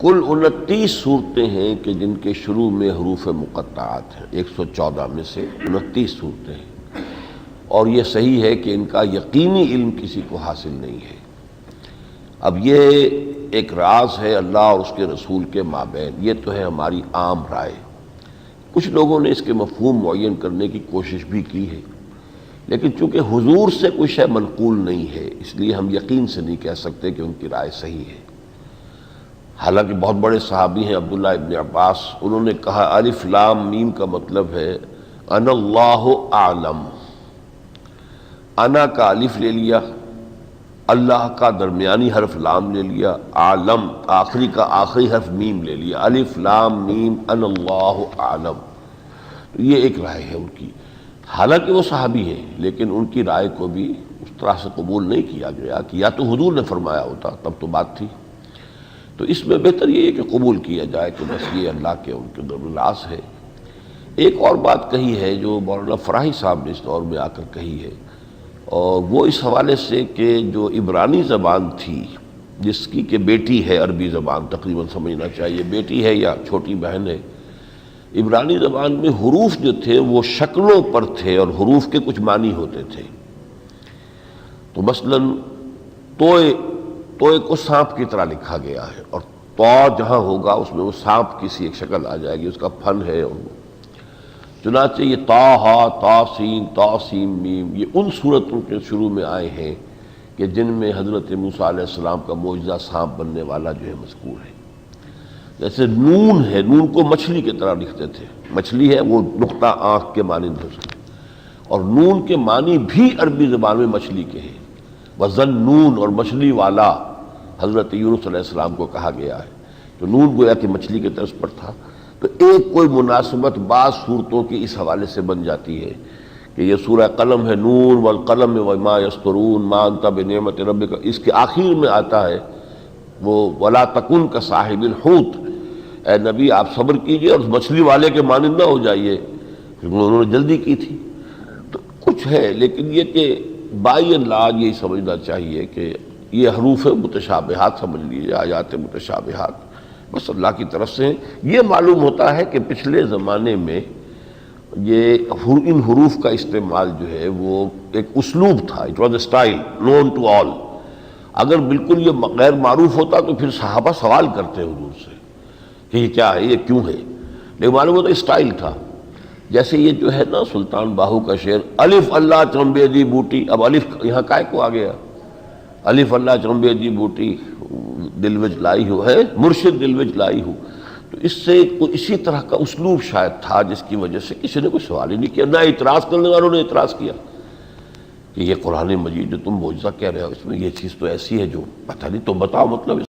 کل 29 صورتیں ہیں کہ جن کے شروع میں حروف مقطعات ہیں، 114 میں سے 29 صورتیں ہیں، اور یہ صحیح ہے کہ ان کا یقینی علم کسی کو حاصل نہیں ہے۔ اب یہ ایک راز ہے اللہ اور اس کے رسول کے مابین، یہ تو ہے ہماری عام رائے۔ کچھ لوگوں نے اس کے مفہوم معین کرنے کی کوشش بھی کی ہے، لیکن چونکہ حضور سے کوئی شے منقول نہیں ہے، اس لیے ہم یقین سے نہیں کہہ سکتے کہ ان کی رائے صحیح ہے۔ حالانکہ بہت بڑے صحابی ہیں عبداللہ ابن عباس، انہوں نے کہا الف لام میم کا مطلب ہے انا اللہ اعلم۔ انا کا الف لے لیا، اللہ کا درمیانی حرف لام لے لیا، عالم آخری کا آخری حرف میم لے لیا، الف لام میم انا اللہ اعلم۔ تو یہ ایک رائے ہے ان کی، حالانکہ وہ صحابی ہیں، لیکن ان کی رائے کو بھی اس طرح سے قبول نہیں کیا گیا کہ یا تو حضور نے فرمایا ہوتا تب تو بات تھی۔ تو اس میں بہتر یہ ہے کہ قبول کیا جائے کہ بس یہ اللہ کے ان کے راز ہے۔ ایک اور بات کہی ہے جو مولانا فراہی صاحب نے اس دور میں آ کر کہی ہے، اور وہ اس حوالے سے کہ جو عبرانی زبان تھی، جس کی کہ بیٹی ہے عربی زبان، تقریباً سمجھنا چاہیے بیٹی ہے یا چھوٹی بہن ہے، عبرانی زبان میں حروف جو تھے وہ شکلوں پر تھے اور حروف کے کچھ معنی ہوتے تھے۔ تو مثلاً توئے کو سانپ کی طرح لکھا گیا ہے، اور تو جہاں ہوگا اس میں وہ سانپ کی سی ایک شکل آ جائے گی، اس کا فن ہے۔ چنانچہ یہ تا سین میم، یہ ان صورتوں کے شروع میں آئے ہیں کہ جن میں حضرت موسیٰ علیہ السلام کا معجزہ سانپ بننے والا جو ہے مذکور ہے۔ جیسے نون ہے، نون کو مچھلی کی طرح لکھتے تھے، مچھلی ہے وہ نقطہ آنکھ کے مانند ہو سکتے، اور نون کے معنی بھی عربی زبان میں مچھلی کے ہیں۔ وزن نون، اور مچھلی والا حضرت یونس علیہ السلام کو کہا گیا ہے، تو نون گویا کہ مچھلی کے طرز پر تھا۔ تو ایک کوئی مناسبت بعض صورتوں کی اس حوالے سے بن جاتی ہے کہ یہ سورہ قلم ہے، نون والقلم وما یسطرون ما انت بنعمت ربک، اس کے آخر میں آتا ہے وہ ولا تکن کا صاحب الحوت، اے نبی آپ صبر کیجئے اور مچھلی والے کے مانند نہ ہو جائیے، انہوں نے جلدی کی تھی۔ تو کچھ ہے، لیکن یہ کہ بائی اللہ یہی سمجھنا چاہیے کہ یہ حروف متشابہات سمجھ لیجیے، آیات متشابہات بس اللہ کی طرف سے ہیں۔ یہ معلوم ہوتا ہے کہ پچھلے زمانے میں یہ ان حروف کا استعمال جو ہے وہ ایک اسلوب تھا، it was a style known to all. اگر بالکل یہ غیر معروف ہوتا تو پھر صحابہ سوال کرتے حضور سے کہ یہ کیا ہے، یہ کیوں ہے، لیکن معلوم ہوتا اسٹائل تھا۔ جیسے یہ جو ہے نا سلطان باہو کا شعر، الف اللہ چرمبے دی بوٹی، اب الف یہاں کائے کو آ گیا، الف اللہ چرمبے دی بوٹی دل وچ لائی ہو ہے، مرشد دل وچ لائی ہو۔ تو اس سے اسی طرح کا اسلوب شاید تھا جس کی وجہ سے کسی نے کوئی سوال ہی نہیں کیا، نہ اعتراض کرنے والوں نے اعتراض کیا کہ یہ قرآن مجید جو تم معجزہ کہہ رہے ہو اس میں یہ چیز تو ایسی ہے جو پتہ نہیں، تم بتاؤ مطلب